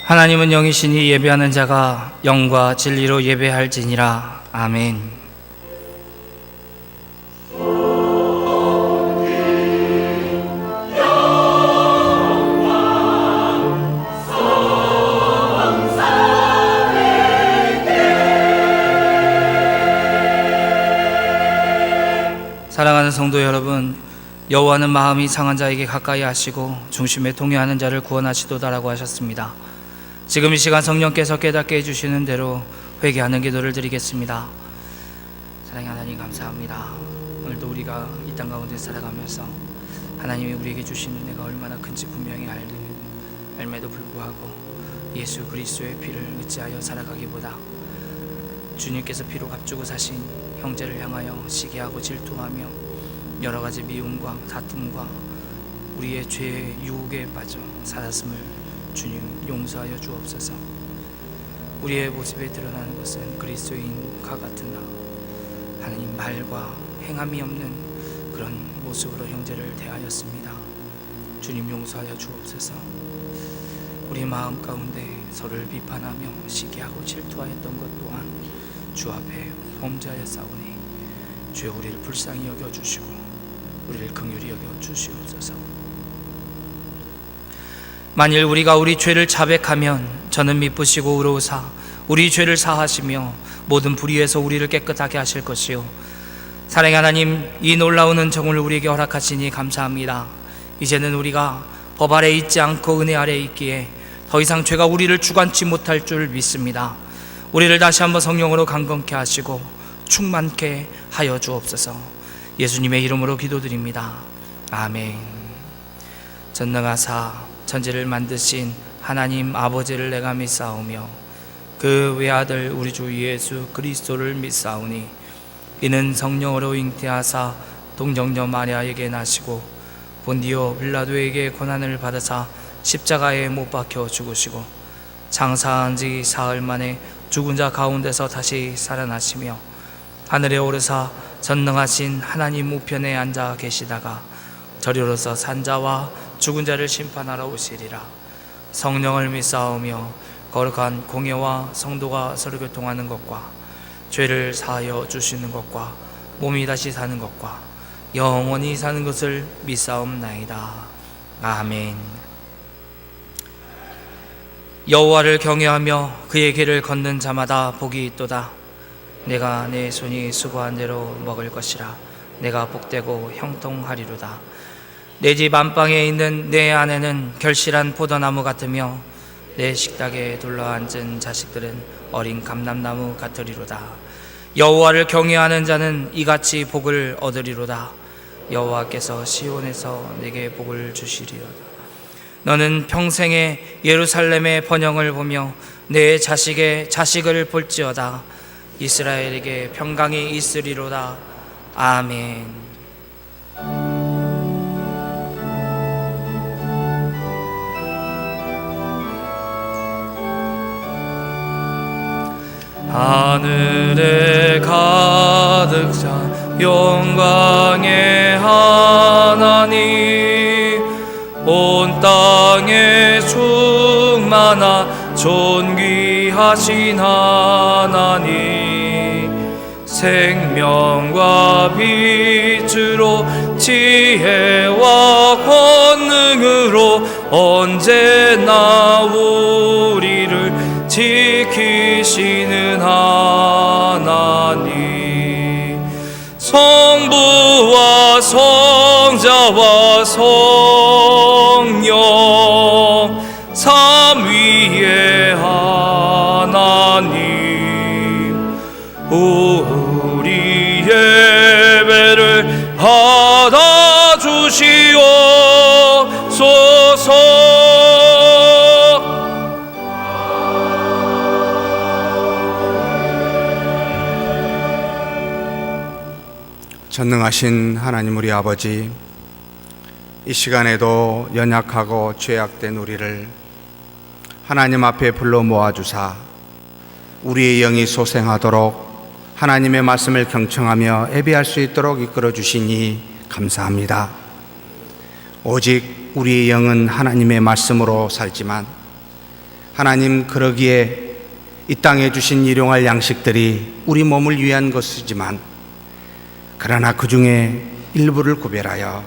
하나님은 영이시니 예배하는 자가 영과 진리로 예배할지니라. 아멘. 사랑하는 성도 여러분, 여호와는 마음이 상한 자에게 가까이 하시고 중심에 동의하는 자를 구원하시도다라고 하셨습니다. 지금 이 시간 성령께서 깨닫게 해주시는 대로 회개하는 기도를 드리겠습니다. 사랑의 하나님, 감사합니다. 오늘도 우리가 이 땅 가운데 살아가면서 하나님이 우리에게 주신 은혜가 얼마나 큰지 분명히 알매도 불구하고 예수 그리스도의 피를 의지하여 살아가기보다 주님께서 피로 값주고 사신 형제를 향하여 시기하고 질투하며 여러 가지 미움과 다툼과 우리의 죄의 유혹에 빠져 살았음을 주님 용서하여 주옵소서. 우리의 모습에 드러나는 것은 그리스도인과 같으나 하나님 말과 행함이 없는 그런 모습으로 형제를 대하였습니다. 주님 용서하여 주옵소서. 우리 마음 가운데 서로를 비판하며 시기하고 질투하였던 것 또한 주 앞에 범죄하여 싸우니 주여 우리를 불쌍히 여겨주시고 우리를 긍휼히 여겨주시옵소서. 만일 우리가 우리 죄를 자백하면 저는 미쁘시고 의로우사 우리 죄를 사하시며 모든 불의에서 우리를 깨끗하게 하실 것이요. 사랑의 하나님, 이 놀라운 은총을 우리에게 허락하시니 감사합니다. 이제는 우리가 법 아래 있지 않고 은혜 아래 있기에 더 이상 죄가 우리를 주관치 못할 줄 믿습니다. 우리를 다시 한번 성령으로 강건케 하시고 충만케 하여 주옵소서. 예수님의 이름으로 기도드립니다. 아멘. 전능하사 천지를 만드신 하나님 아버지를 내가 믿사오며 그 외아들 우리 주 예수 그리스도를 믿사오니 이는 성령으로 잉태하사 동정녀 마리아에게 나시고 본디오 빌라도에게 고난을 받으사 십자가에 못 박혀 죽으시고 장사한 지 사흘 만에 죽은 자 가운데서 다시 살아나시며 하늘에 오르사 전능하신 하나님 우편에 앉아 계시다가 저리로서 산자와 죽은 자를 심판하러 오시리라. 성령을 믿사오며 거룩한 공예와 성도가 서로 교통하는 것과 죄를 사하여 주시는 것과 몸이 다시 사는 것과 영원히 사는 것을 믿사옵나이다. 아멘. 여호와를 경외하며 그의 길을 걷는 자마다 복이 있도다. 내가 내 손이 수고한 대로 먹을 것이라. 내가 복되고 형통하리로다. 내 집 안방에 있는 내 아내는 결실한 포도나무 같으며 내 식탁에 둘러앉은 자식들은 어린 감람나무 같으리로다. 여호와를 경외하는 자는 이같이 복을 얻으리로다. 여호와께서 시온에서 내게 복을 주시리로다. 너는 평생에 예루살렘의 번영을 보며 내 자식의 자식을 볼지어다. 이스라엘에게 평강이 있으리로다. 아멘. 하늘에 가득 찬 영광의 하나님, 온 땅에 충만한 존귀하신 하나님, 생명과 빛으로 지혜와 권능으로 언제나 우리를 지키시는 하나님, 성부와 성자와 성령 삼위의 하나님, 우리 예배를 받아주시옵소서. 전능하신 하나님 우리 아버지, 이 시간에도 연약하고 죄악된 우리를 하나님 앞에 불러 모아주사 우리의 영이 소생하도록 하나님의 말씀을 경청하며 예배할 수 있도록 이끌어 주시니 감사합니다. 오직 우리의 영은 하나님의 말씀으로 살지만 하나님, 그러기에 이 땅에 주신 일용할 양식들이 우리 몸을 위한 것이지만, 그러나 그 중에 일부를 구별하여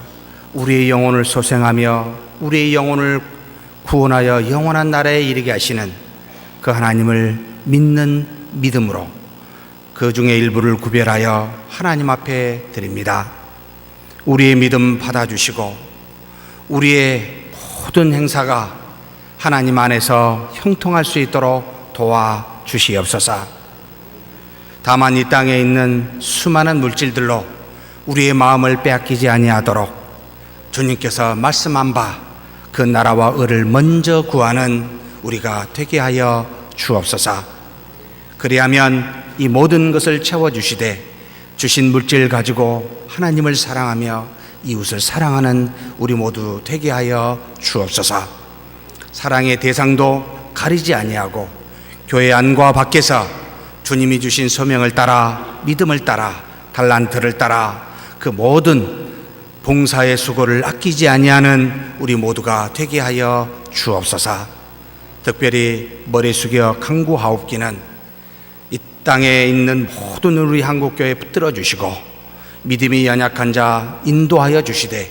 우리의 영혼을 소생하며 우리의 영혼을 구원하여 영원한 나라에 이르게 하시는 그 하나님을 믿는 믿음으로 그 중에 일부를 구별하여 하나님 앞에 드립니다. 우리의 믿음 받아주시고 우리의 모든 행사가 하나님 안에서 형통할 수 있도록 도와주시옵소서. 다만 이 땅에 있는 수많은 물질들로 우리의 마음을 빼앗기지 아니하도록 주님께서 말씀한 바 그 나라와 의를 먼저 구하는 우리가 되게 하여 주옵소서. 그리하면 이 모든 것을 채워주시되 주신 물질 가지고 하나님을 사랑하며 이웃을 사랑하는 우리 모두 되게 하여 주옵소서. 사랑의 대상도 가리지 아니하고 교회 안과 밖에서 주님이 주신 소명을 따라, 믿음을 따라, 달란트를 따라 그 모든 봉사의 수고를 아끼지 아니하는 우리 모두가 되게 하여 주옵소서. 특별히 머리 숙여 간구하옵기는 이 땅에 있는 모든 우리 한국교회 붙들어 주시고 믿음이 연약한 자 인도하여 주시되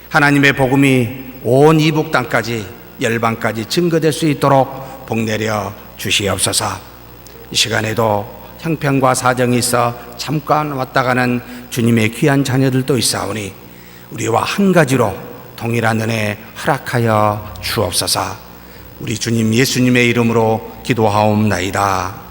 하나님의 복음이 온 이북 땅까지 열방까지 증거될 수 있도록 복내려 주시옵소서. 이 시간에도 형편과 사정이 있어 잠깐 왔다 가는 주님의 귀한 자녀들도 있사오니 우리와 한 가지로 동일한 은혜 허락하여 주옵소서. 우리 주님 예수님의 이름으로 기도하옵나이다.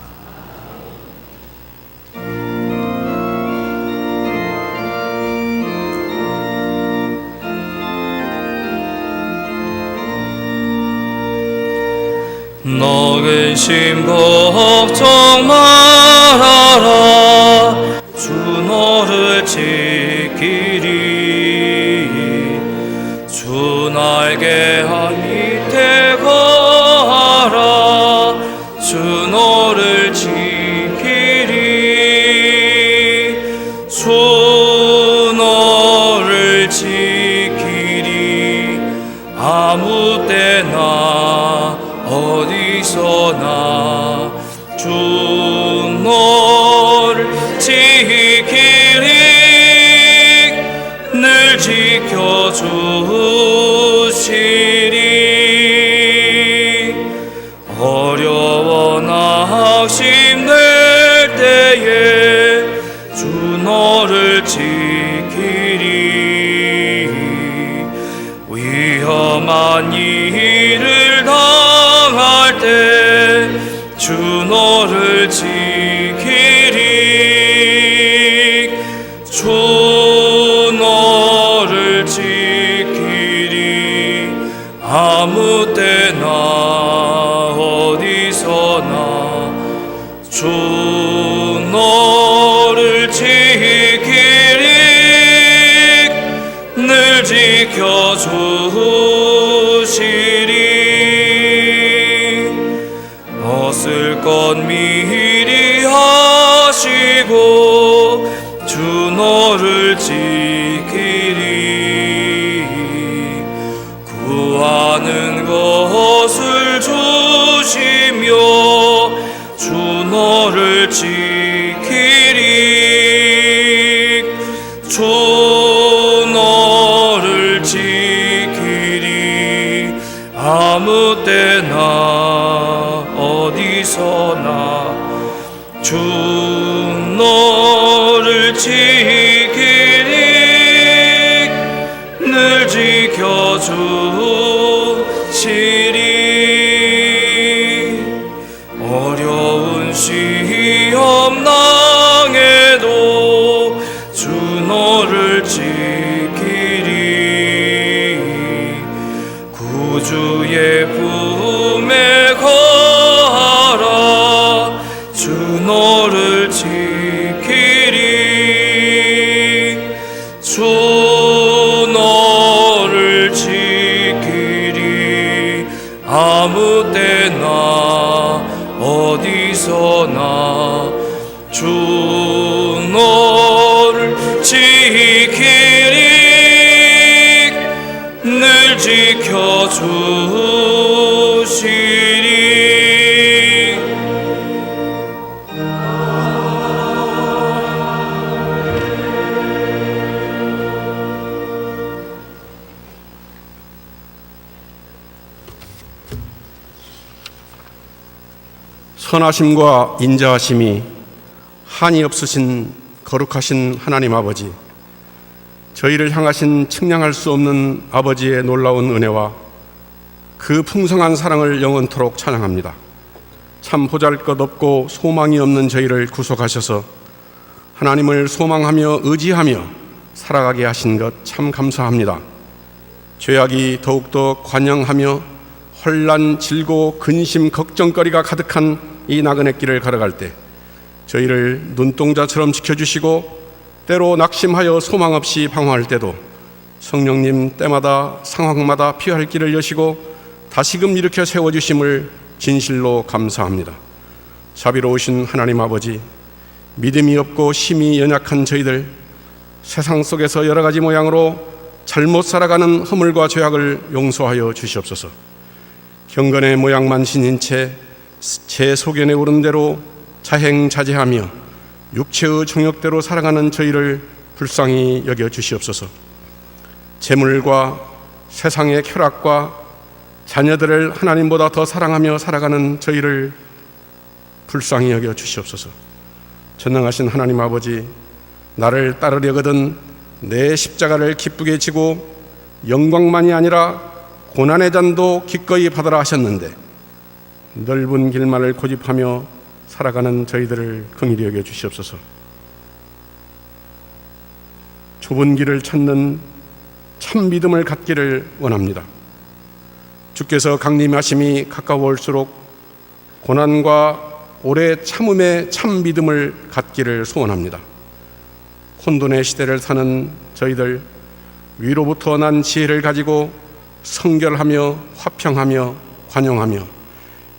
너 근심 걱정 말아라. 주 너를 지키리. 주 날개 한 밑에 거하라. 주 너를 지키리. 주 너를 지키리. 아무 때나 어디서나 주 너를 지키리. 늘 지켜주시리. 어려워 낙심될 때에 주 너를 지키리. 위험한 일을 당할 때 주 너를 지키리. 주 너를 지키리. 아무 때나 어디서나 주 너를 지키리. 늘 지켜주시리. 얻을 것 미리 하시고 주 너를 지키리. 구하는 것을 주시며 주 너를 지키리. 주 너를 지키리. 아무 때나 어디서나 주 너를 지키리. 늘 지켜주시리. 어려운 시험 당해도 주 너를 지키리. 구주의 품에 거하라. 주 너를 지키리. 주 너를 지키리. 아무 때나 어디서나 주 너를 지키리. 늘 지켜주시리. 선하심과 인자하심이 한이 없으신 거룩하신 하나님 아버지, 저희를 향하신 측량할 수 없는 아버지의 놀라운 은혜와 그 풍성한 사랑을 영원토록 찬양합니다. 참 보잘것없고 소망이 없는 저희를 구속하셔서 하나님을 소망하며 의지하며 살아가게 하신 것 참 감사합니다. 죄악이 더욱더 관영하며 혼란, 질고, 근심, 걱정거리가 가득한 이 나그네 길을 걸어갈 때 저희를 눈동자처럼 지켜주시고 때로 낙심하여 소망 없이 방황할 때도 성령님 때마다 상황마다 피할 길을 여시고 다시금 일으켜 세워주심을 진실로 감사합니다. 자비로우신 하나님 아버지, 믿음이 없고 힘이 연약한 저희들, 세상 속에서 여러 가지 모양으로 잘못 살아가는 허물과 죄악을 용서하여 주시옵소서. 경건의 모양만 지닌 채 제 소견에 오른 대로 자행자제하며 육체의 정욕대로 살아가는 저희를 불쌍히 여겨 주시옵소서. 재물과 세상의 쾌락과 자녀들을 하나님보다 더 사랑하며 살아가는 저희를 불쌍히 여겨 주시옵소서. 전능하신 하나님 아버지, 나를 따르려거든 내 십자가를 기쁘게 지고 영광만이 아니라 고난의 잔도 기꺼이 받으라 하셨는데 넓은 길만을 고집하며 살아가는 저희들을 긍휼히 여겨 주시옵소서. 좁은 길을 찾는 참 믿음을 갖기를 원합니다. 주께서 강림하심이 가까워올수록 고난과 오래 참음의 참 믿음을 갖기를 소원합니다. 혼돈의 시대를 사는 저희들, 위로부터 난 지혜를 가지고 성결하며 화평하며 관용하며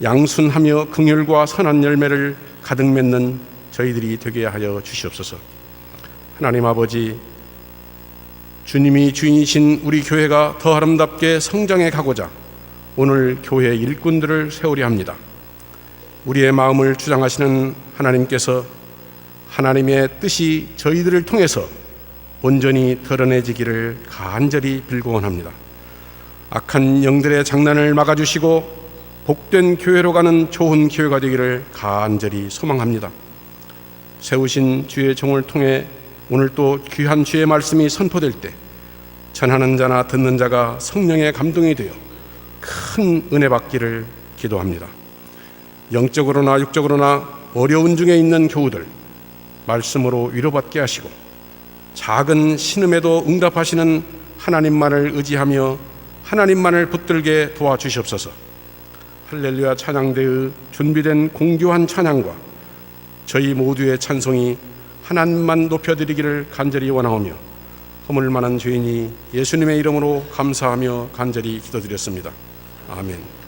양순하며 긍휼과 선한 열매를 가득 맺는 저희들이 되게 하여 주시옵소서. 하나님 아버지, 주님이 주인이신 우리 교회가 더 아름답게 성장해 가고자 오늘 교회 일꾼들을 세우려 합니다. 우리의 마음을 주장하시는 하나님께서 하나님의 뜻이 저희들을 통해서 온전히 드러내지기를 간절히 빌고 원합니다. 악한 영들의 장난을 막아주시고 복된 교회로 가는 좋은 교회가 되기를 간절히 소망합니다. 세우신 주의 종을 통해 오늘 또 귀한 주의 말씀이 선포될 때 전하는 자나 듣는 자가 성령의 감동이 되어 큰 은혜 받기를 기도합니다. 영적으로나 육적으로나 어려운 중에 있는 교우들 말씀으로 위로받게 하시고 작은 신음에도 응답하시는 하나님만을 의지하며 하나님만을 붙들게 도와주시옵소서. 할렐루야 찬양대의 준비된 공교한 찬양과 저희 모두의 찬송이 하나님만 높여드리기를 간절히 원하오며 허물 많은 죄인이 예수님의 이름으로 감사하며 간절히 기도드렸습니다. 아멘.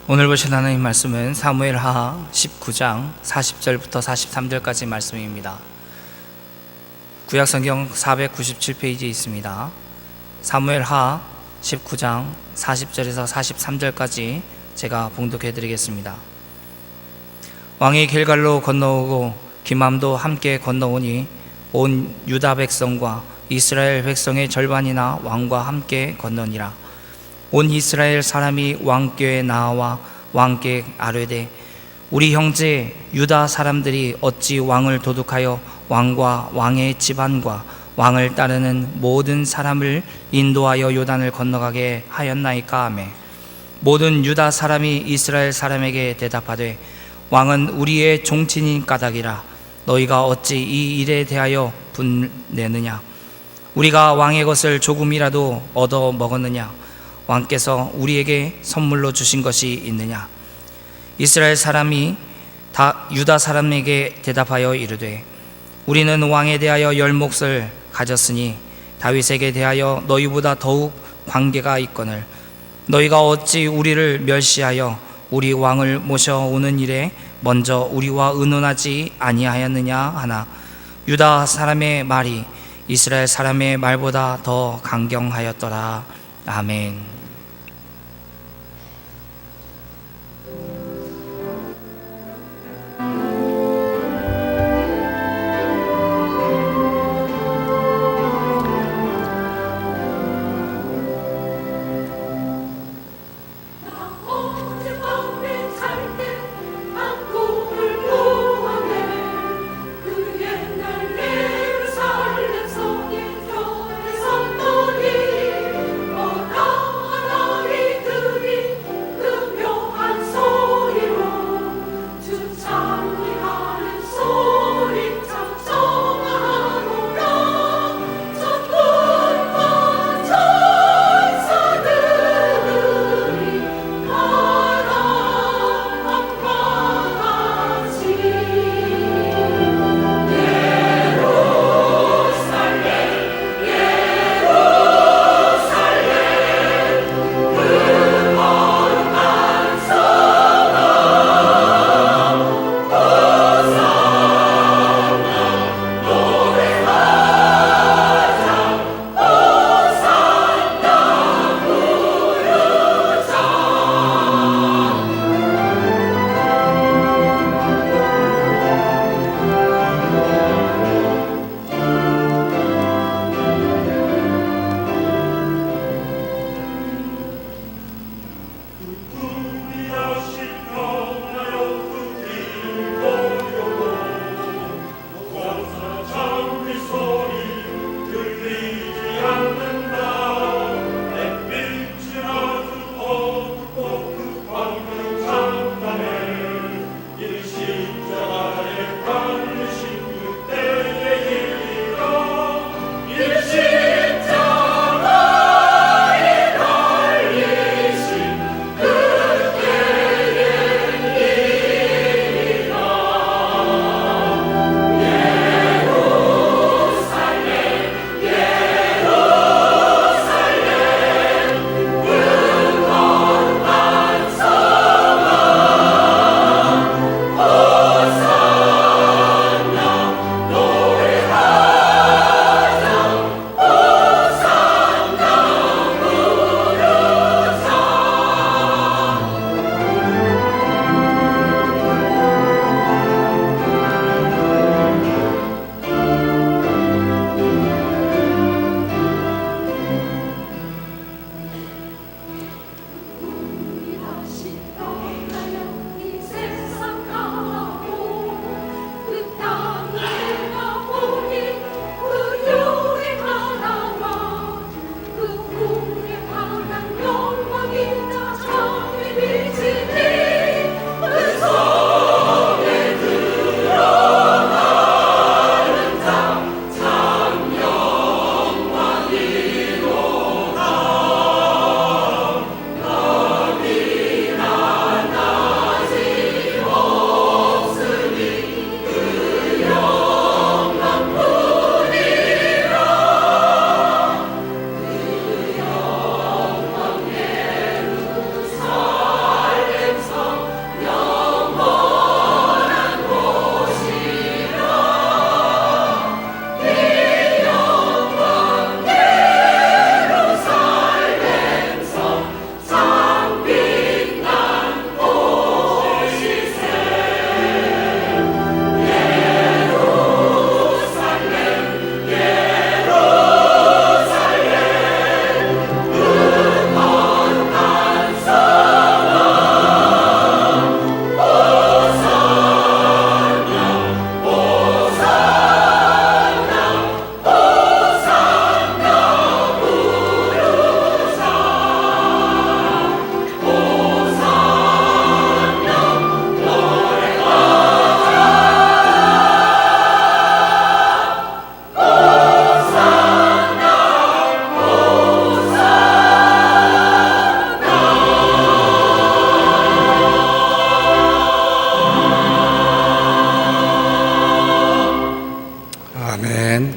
오늘 보신 하나님 말씀은 사무엘하 19장 40절부터 43절까지 말씀입니다. 구약성경 497페이지에 있습니다. 사무엘하 19장 40절에서 43절까지 제가 봉독해 드리겠습니다. 왕이 길갈로 건너오고 기맘도 함께 건너오니 온 유다 백성과 이스라엘 백성의 절반이나 왕과 함께 건너니라. 온 이스라엘 사람이 왕께에 나와 왕께 아뢰되 우리 형제 유다 사람들이 어찌 왕을 도둑하여 왕과 왕의 집안과 왕을 따르는 모든 사람을 인도하여 요단을 건너가게 하였나이까 하매 모든 유다 사람이 이스라엘 사람에게 대답하되 왕은 우리의 종친인 까닭이라 너희가 어찌 이 일에 대하여 분내느냐 우리가 왕의 것을 조금이라도 얻어 먹었느냐 왕께서 우리에게 선물로 주신 것이 있느냐 이스라엘 사람이 다 유다 사람에게 대답하여 이르되 우리는 왕에 대하여 열 몫을 가졌으니 다윗에게 대하여 너희보다 더욱 관계가 있거늘 너희가 어찌 우리를 멸시하여 우리 왕을 모셔오는 일에 먼저 우리와 의논하지 아니하였느냐 하나 유다 사람의 말이 이스라엘 사람의 말보다 더 강경하였더라. 아멘.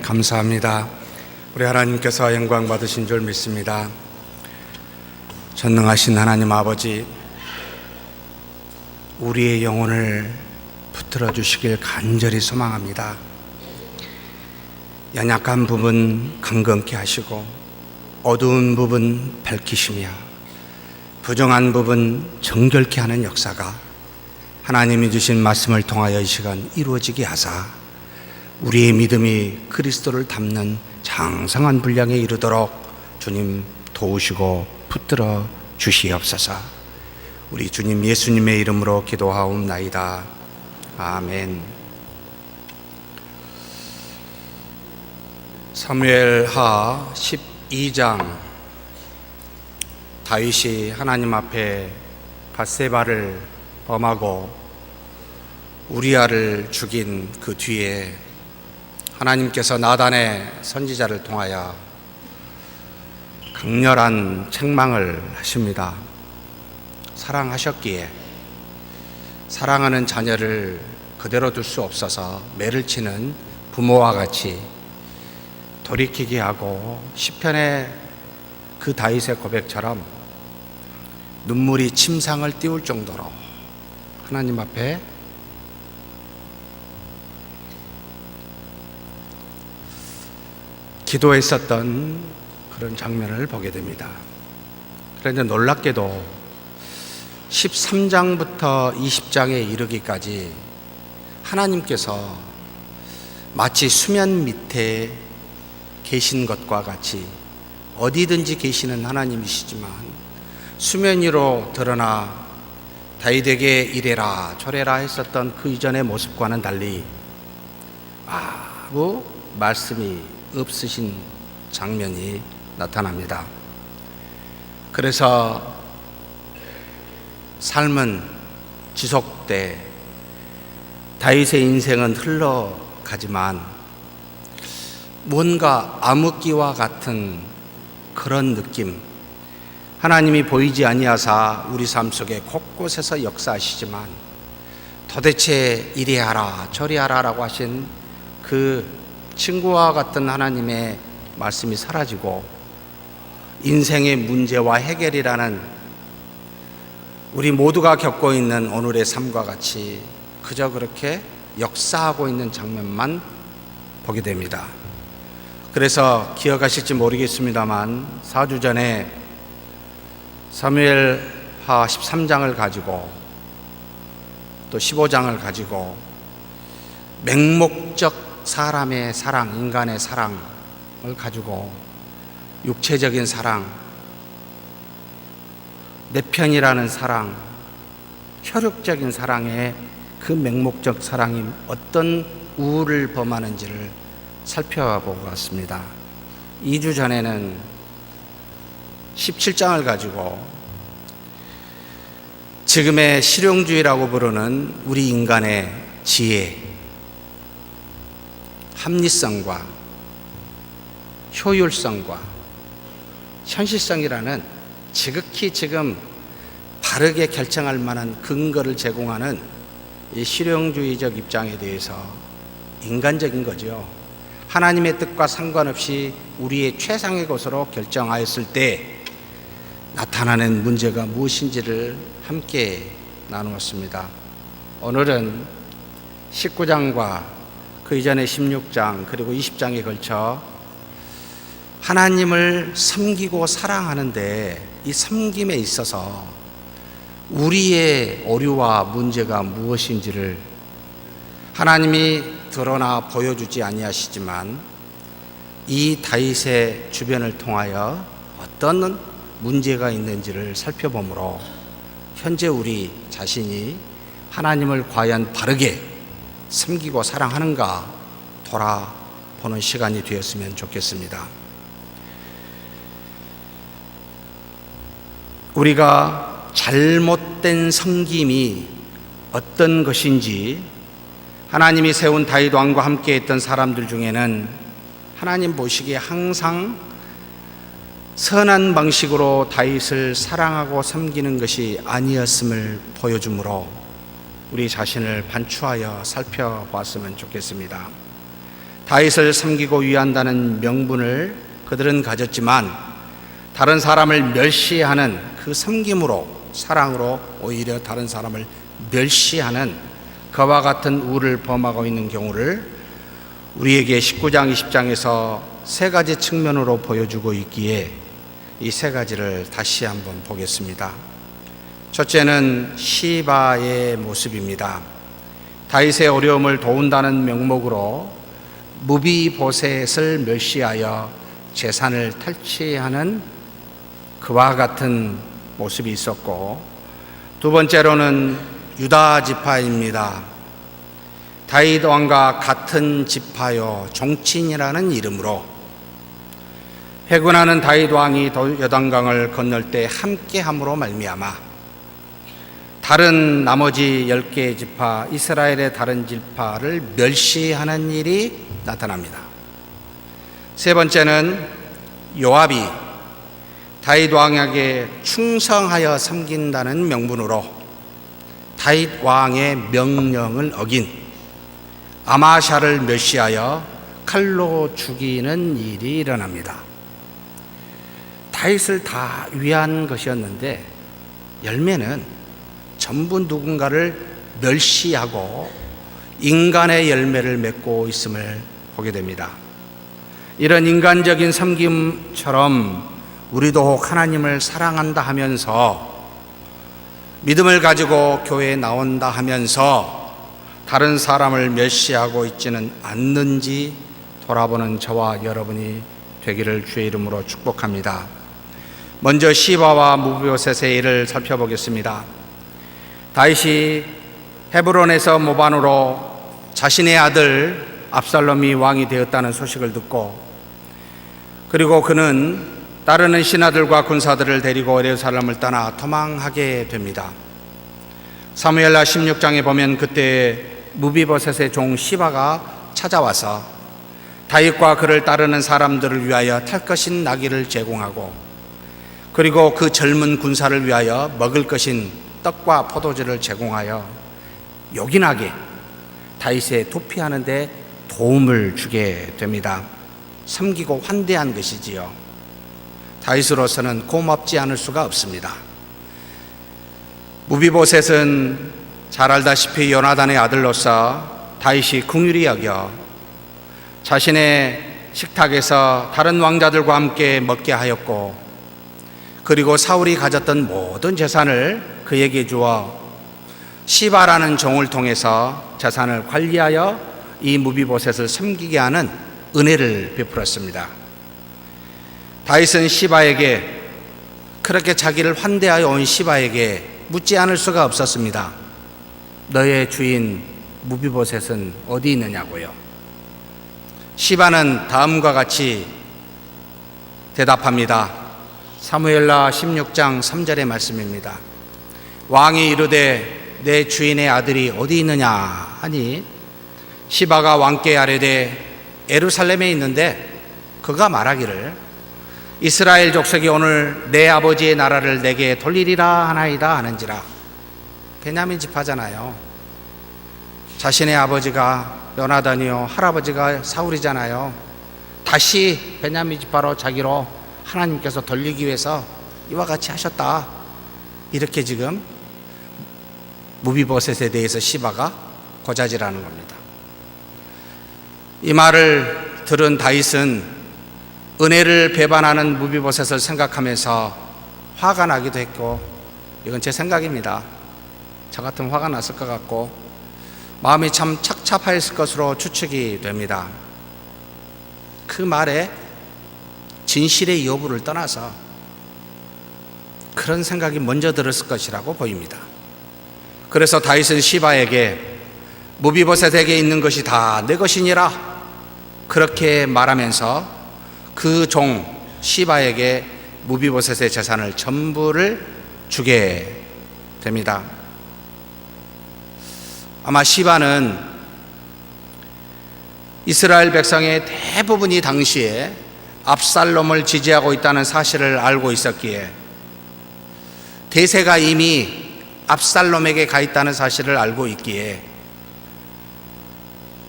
감사합니다. 우리 하나님께서 영광 받으신 줄 믿습니다. 전능하신 하나님 아버지, 우리의 영혼을 붙들어 주시길 간절히 소망합니다. 연약한 부분 강건케 하시고 어두운 부분 밝히시며 부정한 부분 정결케 하는 역사가 하나님이 주신 말씀을 통하여 이 시간 이루어지게 하사 우리의 믿음이 그리스도를 닮는 장성한 분량에 이르도록 주님 도우시고 붙들어 주시옵소서. 우리 주님 예수님의 이름으로 기도하옵나이다. 아멘. 사무엘하 12장, 다윗이 하나님 앞에 밧세바를 범하고 우리아를 죽인 그 뒤에 하나님께서 나단의 선지자를 통하여 강렬한 책망을 하십니다. 사랑하셨기에 사랑하는 자녀를 그대로 둘 수 없어서 매를 치는 부모와 같이 돌이키게 하고, 시편의 그 다윗의 고백처럼 눈물이 침상을 띄울 정도로 하나님 앞에 기도했었던 그런 장면을 보게 됩니다. 그런데 놀랍게도 13장부터 20장에 이르기까지 하나님께서 마치 수면 밑에 계신 것과 같이, 어디든지 계시는 하나님이시지만 수면 위로 드러나 다윗에게 이래라 저래라 했었던 그 이전의 모습과는 달리 아무 말씀이 없으신 장면이 나타납니다. 그래서 삶은 지속돼 다윗의 인생은 흘러가지만 뭔가 암흑기와 같은 그런 느낌, 하나님이 보이지 아니하사 우리 삶 속에 곳곳에서 역사하시지만 도대체 이리하라 저리하라 라고 하신 그 친구와 같은 하나님의 말씀이 사라지고 인생의 문제와 해결이라는 우리 모두가 겪고 있는 오늘의 삶과 같이 그저 그렇게 역사하고 있는 장면만 보게 됩니다. 그래서 기억하실지 모르겠습니다만 4주 전에 사무엘하 13장을 가지고 또 15장을 가지고 맹목적 사람의 사랑, 인간의 사랑을 가지고 육체적인 사랑, 내 편이라는 사랑, 혈육적인 사랑의 그 맹목적 사랑이 어떤 우울을 범하는지를 살펴보고 왔습니다. 2주 전에는 17장을 가지고 지금의 실용주의라고 부르는 우리 인간의 지혜, 합리성과 효율성과 현실성이라는 지극히 지금 바르게 결정할 만한 근거를 제공하는 이 실용주의적 입장에 대해서 인간적인 거죠. 하나님의 뜻과 상관없이 우리의 최상의 것으로 결정하였을 때 나타나는 문제가 무엇인지를 함께 나누었습니다. 오늘은 19장과 그 이전에 16장 그리고 20장에 걸쳐 하나님을 섬기고 사랑하는데 이 섬김에 있어서 우리의 오류와 문제가 무엇인지를 하나님이 드러나 보여주지 아니하시지만 이 다윗의 주변을 통하여 어떤 문제가 있는지를 살펴보므로 현재 우리 자신이 하나님을 과연 바르게 섬기고 사랑하는가 돌아보는 시간이 되었으면 좋겠습니다. 우리가 잘못된 섬김이 어떤 것인지 하나님이 세운 다윗 왕과 함께 했던 사람들 중에는 하나님 보시기에 항상 선한 방식으로 다윗을 사랑하고 섬기는 것이 아니었음을 보여주므로 우리 자신을 반추하여 살펴봤으면 좋겠습니다. 다윗을 섬기고 위한다는 명분을 그들은 가졌지만 다른 사람을 멸시하는 그 섬김으로, 사랑으로 오히려 다른 사람을 멸시하는 그와 같은 우를 범하고 있는 경우를 우리에게 19장 20장에서 세 가지 측면으로 보여주고 있기에 이 세 가지를 다시 한번 보겠습니다. 첫째는 시바의 모습입니다. 다윗의 어려움을 도운다는 명목으로 무비보셋을 멸시하여 재산을 탈취하는 그와 같은 모습이 있었고, 두 번째로는 유다 지파입니다. 다윗 왕과 같은 지파요 종친이라는 이름으로 해군하는 다윗 왕이 요단강을 건널 때 함께함으로 말미암아 다른 나머지 10개의 지파, 이스라엘의 다른 지파를 멸시하는 일이 나타납니다. 세 번째는 요압이 다윗 왕에게 충성하여 섬긴다는 명분으로 다윗 왕의 명령을 어긴 아마샤를 멸시하여 칼로 죽이는 일이 일어납니다. 다윗을 다 위한 것이었는데 열매는 전부 누군가를 멸시하고 인간의 열매를 맺고 있음을 보게 됩니다. 이런 인간적인 섬김처럼 우리도 혹 하나님을 사랑한다 하면서 믿음을 가지고 교회에 나온다 하면서 다른 사람을 멸시하고 있지는 않는지 돌아보는 저와 여러분이 되기를 주의 이름으로 축복합니다. 먼저 시바와 무비보셋의 일을 살펴보겠습니다. 다윗이 헤브론에서 모반으로 자신의 아들 압살롬이 왕이 되었다는 소식을 듣고, 그리고 그는 따르는 신하들과 군사들을 데리고 예루살렘을 떠나 도망하게 됩니다. 사무엘하 16장에 보면 그때 무비보셋의 종 시바가 찾아와서 다윗과 그를 따르는 사람들을 위하여 탈 것인 나귀를 제공하고, 그리고 그 젊은 군사를 위하여 먹을 것인 떡과 포도주를 제공하여 요긴하게 다윗의 도피하는 데 도움을 주게 됩니다. 섬기고 환대한 것이지요. 다윗으로서는 고맙지 않을 수가 없습니다. 무비보셋은 잘 알다시피 요나단의 아들로서 다윗이 긍휼히 여겨 자신의 식탁에서 다른 왕자들과 함께 먹게 하였고, 그리고 사울이 가졌던 모든 재산을 그에게 주어 시바라는 종을 통해서 재산을 관리하여 이 무비보셋을 섬기게 하는 은혜를 베풀었습니다. 다윗은 시바에게, 그렇게 자기를 환대하여 온 시바에게 묻지 않을 수가 없었습니다. 너의 주인 무비보셋은 어디 있느냐고요. 시바는 다음과 같이 대답합니다. 사무엘하 16장 3절의 말씀입니다. 왕이 이르되 내 주인의 아들이 어디 있느냐 하니 시바가 왕께 아뢰되 예루살렘에 있는데 그가 말하기를 이스라엘 족속이 오늘 내 아버지의 나라를 내게 돌리리라 하나이다 하는지라. 베냐민 지파잖아요. 자신의 아버지가 요나단이요 할아버지가 사울이잖아요. 다시 베냐민 지파로 자기로 하나님께서 돌리기 위해서 이와 같이 하셨다. 이렇게 지금 무비보셋에 대해서 시바가 고자질하는 겁니다. 이 말을 들은 다윗은 은혜를 배반하는 무비보셋을 생각하면서 화가 나기도 했고, 이건 제 생각입니다. 저 같으면 화가 났을 것 같고 마음이 참 착잡하였을 것으로 추측이 됩니다. 그 말에 진실의 여부를 떠나서 그런 생각이 먼저 들었을 것이라고 보입니다. 그래서 다윗은 시바에게 무비보셋에게 있는 것이 다 내 것이니라 그렇게 말하면서 그 종 시바에게 무비보셋의 재산을 전부를 주게 됩니다. 아마 시바는 이스라엘 백성의 대부분이 당시에 압살롬을 지지하고 있다는 사실을 알고 있었기에, 대세가 이미 압살롬에게 가 있다는 사실을 알고 있기에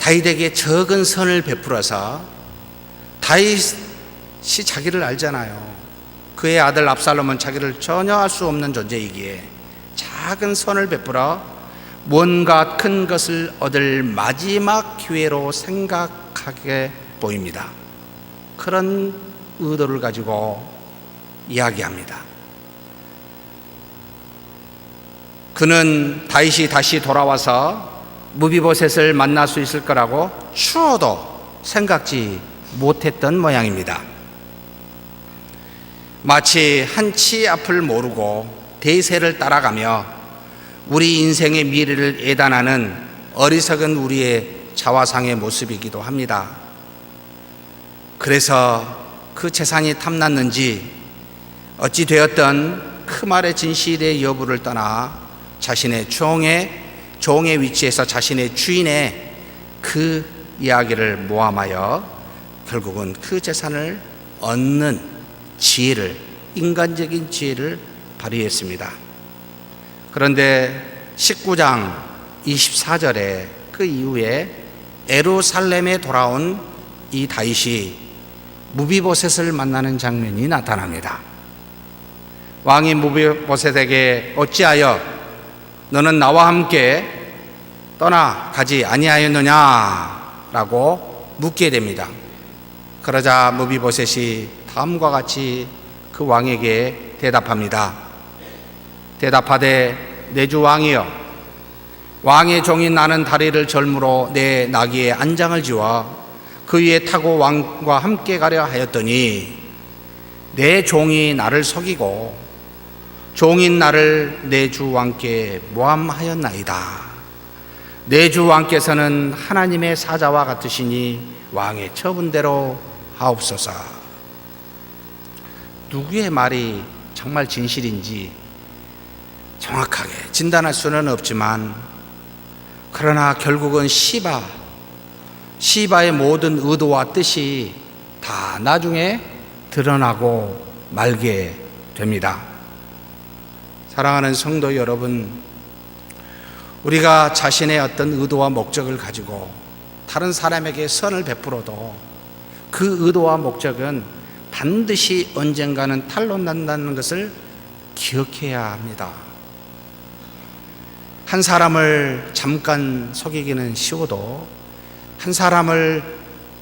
다윗에게 적은 선을 베풀어서, 다윗이 자기를 알잖아요. 그의 아들 압살롬은 자기를 전혀 알 수 없는 존재이기에 작은 선을 베풀어 뭔가 큰 것을 얻을 마지막 기회로 생각하게 보입니다. 그런 의도를 가지고 이야기합니다. 그는 다윗이 다시 돌아와서 무비보셋을 만날 수 있을 거라고 추워도 생각지 못했던 모양입니다. 마치 한치 앞을 모르고 대세를 따라가며 우리 인생의 미래를 예단하는 어리석은 우리의 자화상의 모습이기도 합니다. 그래서 그 재산이 탐났는지 어찌 되었던 그 말의 진실의 여부를 떠나 자신의 종의 위치에서 자신의 주인의 그 이야기를 모함하여 결국은 그 재산을 얻는 지혜를, 인간적인 지혜를 발휘했습니다. 그런데 19장 24절에 그 이후에 예루살렘에 돌아온 이 다윗이 무비보셋을 만나는 장면이 나타납니다. 왕이 무비보셋에게 어찌하여 너는 나와 함께 떠나가지 아니하였느냐 라고 묻게 됩니다. 그러자 무비보셋이 다음과 같이 그 왕에게 대답합니다. 대답하되 내 주 왕이여, 왕의 종인 나는 다리를 절무로 내 나귀에 안장을 지워 그 위에 타고 왕과 함께 가려 하였더니 내 종이 나를 속이고 종인 나를 내 주 왕께 모함하였나이다. 내 주 왕께서는 하나님의 사자와 같으시니 왕의 처분대로 하옵소서. 누구의 말이 정말 진실인지 정확하게 진단할 수는 없지만, 그러나 결국은 시바의 모든 의도와 뜻이 다 나중에 드러나고 말게 됩니다. 사랑하는 성도 여러분, 우리가 자신의 어떤 의도와 목적을 가지고 다른 사람에게 선을 베풀어도 그 의도와 목적은 반드시 언젠가는 탄로난다는 것을 기억해야 합니다. 한 사람을 잠깐 속이기는 쉬워도 한 사람을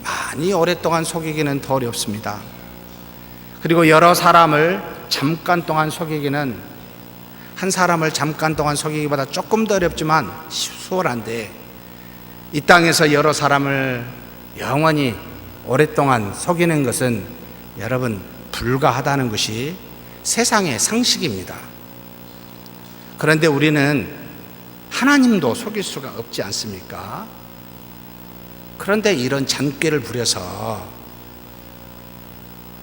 많이 오랫동안 속이기는 더 어렵습니다. 그리고 여러 사람을 잠깐 동안 속이기는, 한 사람을 잠깐 동안 속이기보다 조금 더 어렵지만 수월한데, 이 땅에서 여러 사람을 영원히 오랫동안 속이는 것은 여러분 불가하다는 것이 세상의 상식입니다. 그런데 우리는 하나님도 속일 수가 없지 않습니까? 그런데 이런 잔꾀를 부려서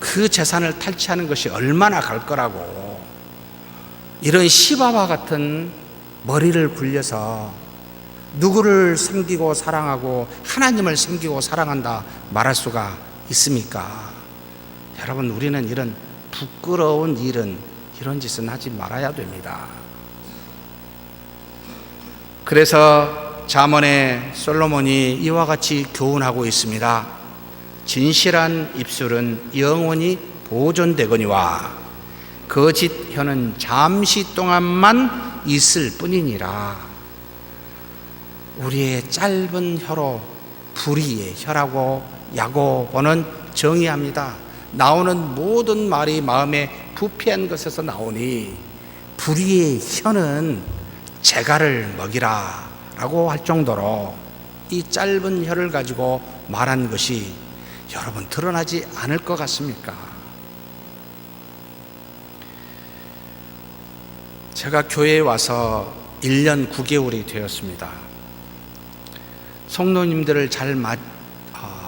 그 재산을 탈취하는 것이 얼마나 갈 거라고, 이런 시바와 같은 머리를 굴려서 누구를 섬기고 사랑하고 하나님을 섬기고 사랑한다 말할 수가 있습니까? 여러분, 우리는 이런 부끄러운 일은, 이런 짓은 하지 말아야 됩니다. 그래서 잠언에 솔로몬이 이와 같이 교훈하고 있습니다. 진실한 입술은 영원히 보존되거니와 거짓 혀는 잠시 동안만 있을 뿐이니라. 우리의 짧은 혀로, 불의의 혀라고 야고보는 정의합니다. 나오는 모든 말이 마음에 부패한 것에서 나오니 불의의 혀는 재갈을 먹이라 라고 할 정도로 이 짧은 혀를 가지고 말한 것이 여러분 드러나지 않을 것 같습니까? 제가 교회에 와서 1년 9개월이 되었습니다. 성도님들을 잘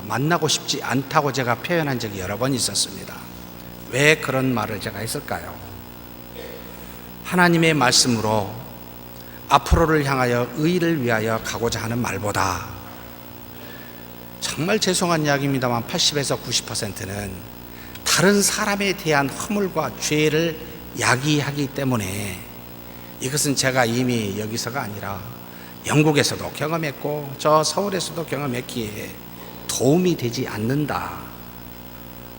만나고 싶지 않다고 제가 표현한 적이 여러 번 있었습니다. 왜 그런 말을 제가 했을까요? 하나님의 말씀으로 앞으로를 향하여 의를 위하여 가고자 하는 말보다, 정말 죄송한 이야기입니다만 80에서 90%는 다른 사람에 대한 허물과 죄를 야기하기 때문에, 이것은 제가 이미 여기서가 아니라 영국에서도 경험했고 저 서울에서도 경험했기에 도움이 되지 않는다.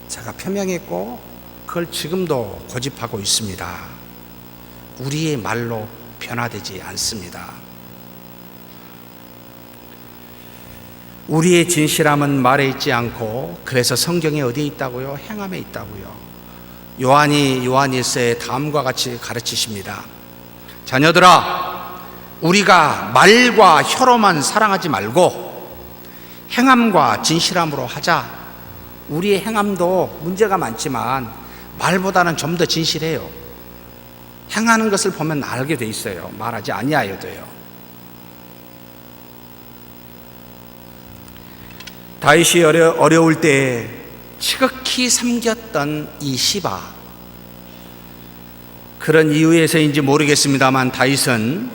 제가 표명했고 그걸 지금도 고집하고 있습니다. 우리의 말로 변화되지 않습니다. 우리의 진실함은 말에 있지 않고 그래서 성경에 어디에 있다고요? 행함에 있다고요. 요한이 요한일서에 다음과 같이 가르치십니다. 자녀들아, 우리가 말과 혀로만 사랑하지 말고 행함과 진실함으로 하자. 우리의 행함도 문제가 많지만 말보다는 좀 더 진실해요. 행하는 것을 보면 알게 돼 있어요. 말하지 아니하여도요. 다윗이 어려울 때 지극히 섬겼던 이 시바, 그런 이유에서인지 모르겠습니다만 다윗은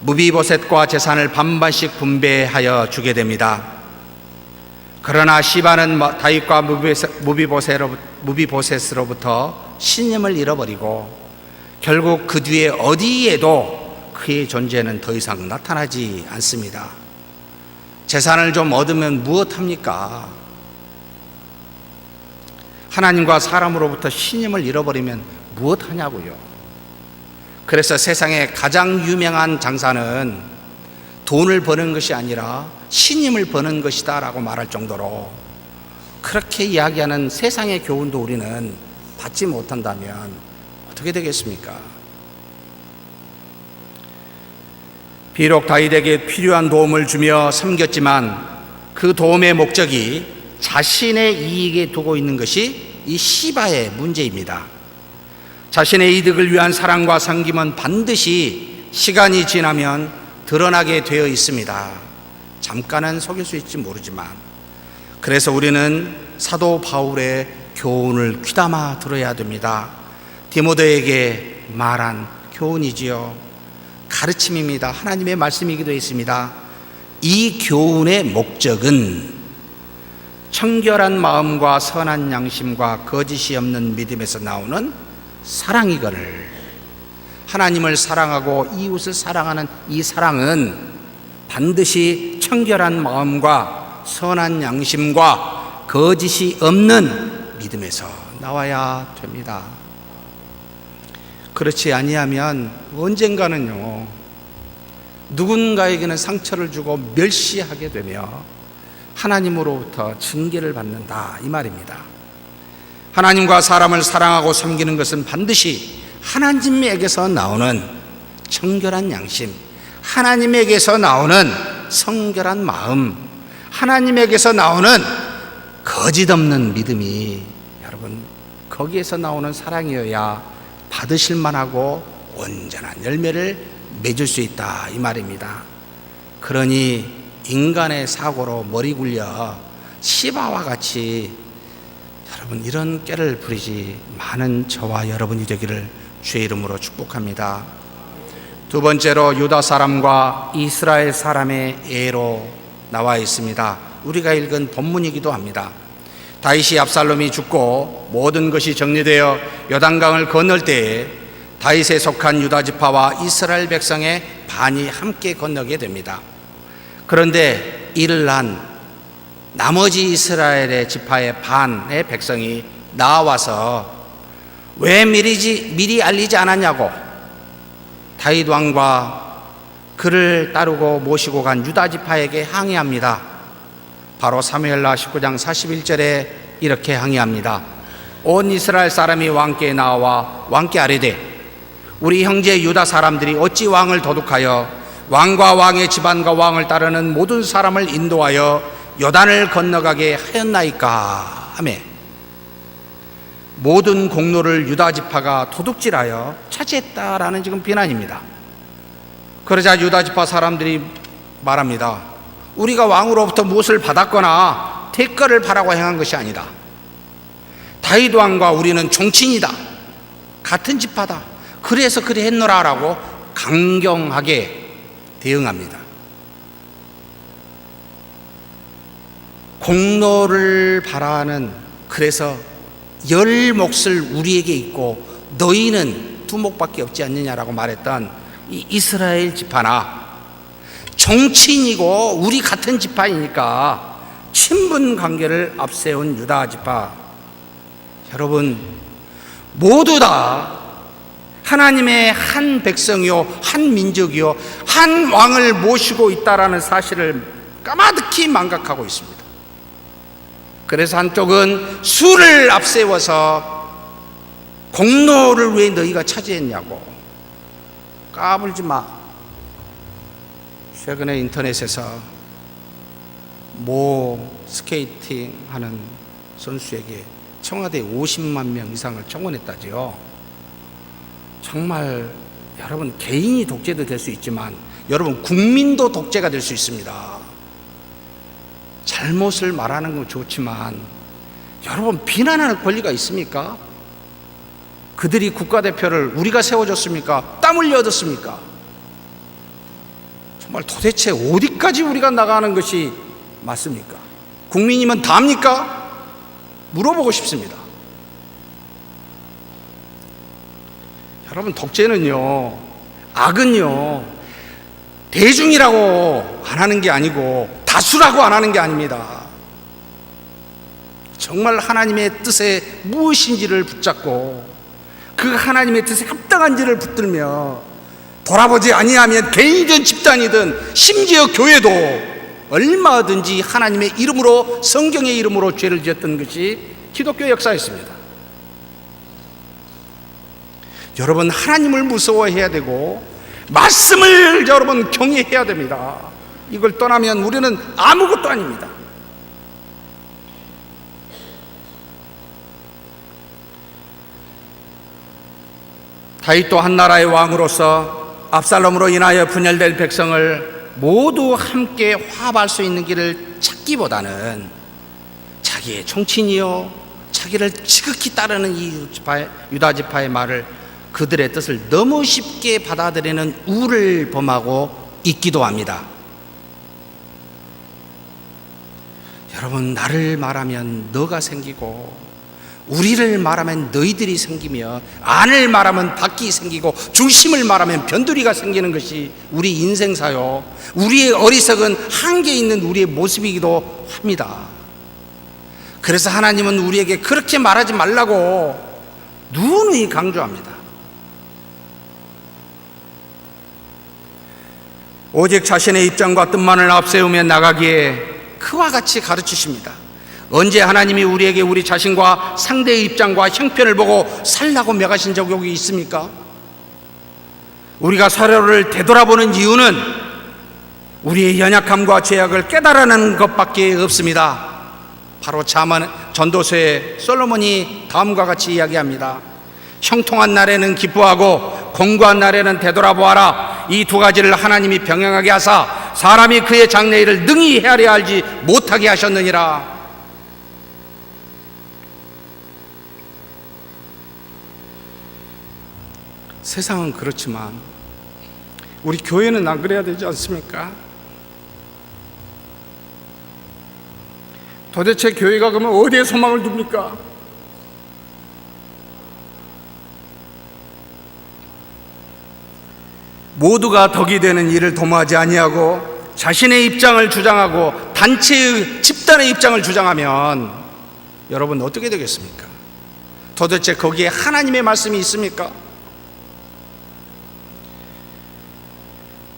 무비보셋과 재산을 반반씩 분배하여 주게 됩니다. 그러나 시바는 다윗과 무비보셋으로부터 신임을 잃어버리고 결국 그 뒤에 어디에도 그의 존재는 더 이상 나타나지 않습니다. 재산을 좀 얻으면 무엇합니까? 하나님과 사람으로부터 신임을 잃어버리면 무엇하냐고요. 그래서 세상에 가장 유명한 장사는 돈을 버는 것이 아니라 신임을 버는 것이다 라고 말할 정도로 그렇게 이야기하는 세상의 교훈도 우리는 받지 못한다면 어떻게 되겠습니까? 비록 다윗에게 필요한 도움을 주며 섬겼지만 그 도움의 목적이 자신의 이익에 두고 있는 것이 이 시바의 문제입니다. 자신의 이득을 위한 사랑과 섬김은 반드시 시간이 지나면 드러나게 되어 있습니다. 잠깐은 속일 수 있을지 모르지만, 그래서 우리는 사도 바울의 교훈을 귀담아 들어야 됩니다. 디모데에게 말한 교훈이지요. 가르침입니다. 하나님의 말씀이기도 했습니다. 이 교훈의 목적은 청결한 마음과 선한 양심과 거짓이 없는 믿음에서 나오는 사랑이거늘, 하나님을 사랑하고 이웃을 사랑하는 이 사랑은 반드시 청결한 마음과 선한 양심과 거짓이 없는 믿음에서 나와야 됩니다. 그렇지 아니하면 언젠가는요, 누군가에게는 상처를 주고 멸시하게 되며 하나님으로부터 징계를 받는다, 이 말입니다. 하나님과 사람을 사랑하고 섬기는 것은 반드시 하나님에게서 나오는 청결한 양심, 하나님에게서 나오는 성결한 마음, 하나님에게서 나오는 거짓 없는 믿음이, 여러분, 거기에서 나오는 사랑이어야 받으실 만하고 온전한 열매를 맺을 수 있다, 이 말입니다. 그러니 인간의 사고로 머리 굴려 시바와 같이 여러분 이런 꾀를 부리지 많은 저와 여러분이 되기를 주의 이름으로 축복합니다. 두 번째로 유다 사람과 이스라엘 사람의 예로 나와 있습니다. 우리가 읽은 본문이기도 합니다. 다윗이 압살롬이 죽고 모든 것이 정리되어 요단강을 건널 때에 다윗에 속한 유다 지파와 이스라엘 백성의 반이 함께 건너게 됩니다. 그런데 이를 난 나머지 이스라엘의 지파의 반의 백성이 나와서 왜 미리 알리지 않았냐고 다윗 왕과 그를 따르고 모시고 간 유다 지파에게 항의합니다. 바로 사무엘하 19장 41절에 이렇게 항의합니다. 온 이스라엘 사람이 왕께 나와 왕께 아뢰되 우리 형제 유다 사람들이 어찌 왕을 도둑하여 왕과 왕의 집안과 왕을 따르는 모든 사람을 인도하여 요단을 건너가게 하였나이까 하며 모든 공로를 유다 지파가 도둑질하여 차지했다라는 지금 비난입니다. 그러자 유다 지파 사람들이 말합니다. 우리가 왕으로부터 무엇을 받았거나 대가를 바라고 행한 것이 아니다. 다윗 왕과 우리는 종친이다. 같은 지파다. 그래서 그리 했노라라고 강경하게 대응합니다. 공로를 바라는, 그래서 열 몫을 우리에게 있고 너희는 두 몫밖에 없지 않느냐라고 말했던 이 이스라엘 지파나 정치인이고 우리 같은 지파이니까 친분 관계를 앞세운 유다 지파, 여러분 모두 다 하나님의 한 백성이요, 한 민족이요, 한 왕을 모시고 있다라는 사실을 까마득히 망각하고 있습니다. 그래서 한쪽은 수를 앞세워서 공로를 왜 너희가 차지했냐고, 까불지 마. 최근에 인터넷에서 모 스케이팅 하는 선수에게 청와대 50만 명 이상을 청원했다지요. 정말 여러분, 개인이 독재도 될 수 있지만 여러분, 국민도 독재가 될 수 있습니다. 잘못을 말하는 건 좋지만 여러분, 비난할 권리가 있습니까? 그들이 국가대표를 우리가 세워줬습니까? 땀 흘려 얻었습니까? 정말 도대체 어디까지 우리가 나가는 것이 맞습니까? 국민이면 다입니까? 물어보고 싶습니다. 여러분, 독재는요, 악은요, 대중이라고 안 하는 게 아니고 다수라고 안 하는 게 아닙니다. 정말 하나님의 뜻에 무엇인지를 붙잡고 그 하나님의 뜻에 합당한지를 붙들며 돌아보지 아니하면 개인이든 집단이든 심지어 교회도 얼마든지 하나님의 이름으로, 성경의 이름으로 죄를 지었던 것이 기독교 역사였습니다. 여러분, 하나님을 무서워해야 되고 말씀을 여러분 경외해야 됩니다. 이걸 떠나면 우리는 아무것도 아닙니다. 다윗도 한 나라의 왕으로서 압살롬으로 인하여 분열될 백성을 모두 함께 화합할 수 있는 길을 찾기보다는 자기의 정치인이요, 자기를 지극히 따르는 이 유다 지파의 말을, 그들의 뜻을 너무 쉽게 받아들이는 우를 범하고 있기도 합니다. 여러분, 나를 말하면 너가 생기고, 우리를 말하면 너희들이 생기며, 안을 말하면 밖이 생기고, 중심을 말하면 변두리가 생기는 것이 우리 인생사요, 우리의 어리석은 한계 있는 우리의 모습이기도 합니다. 그래서 하나님은 우리에게 그렇게 말하지 말라고 누누이 강조합니다. 오직 자신의 입장과 뜻만을 앞세우며 나가기에 그와 같이 가르치십니다. 언제 하나님이 우리에게 우리 자신과 상대의 입장과 형편을 보고 살라고 명하신 적이 있습니까? 우리가 서로를 되돌아보는 이유는 우리의 연약함과 죄악을 깨달아내는 것밖에 없습니다. 바로 전도서에 솔로몬이 다음과 같이 이야기합니다. 형통한 날에는 기뻐하고 공고한 날에는 되돌아보아라. 이 두 가지를 하나님이 병행하게 하사 사람이 그의 장래일을 능히 헤아려 알지 못하게 하셨느니라. 세상은 그렇지만 우리 교회는 안 그래야 되지 않습니까? 도대체 교회가 그러면 어디에 소망을 둡니까? 모두가 덕이 되는 일을 도모하지 아니하고 자신의 입장을 주장하고 단체의, 집단의 입장을 주장하면 여러분 어떻게 되겠습니까? 도대체 거기에 하나님의 말씀이 있습니까?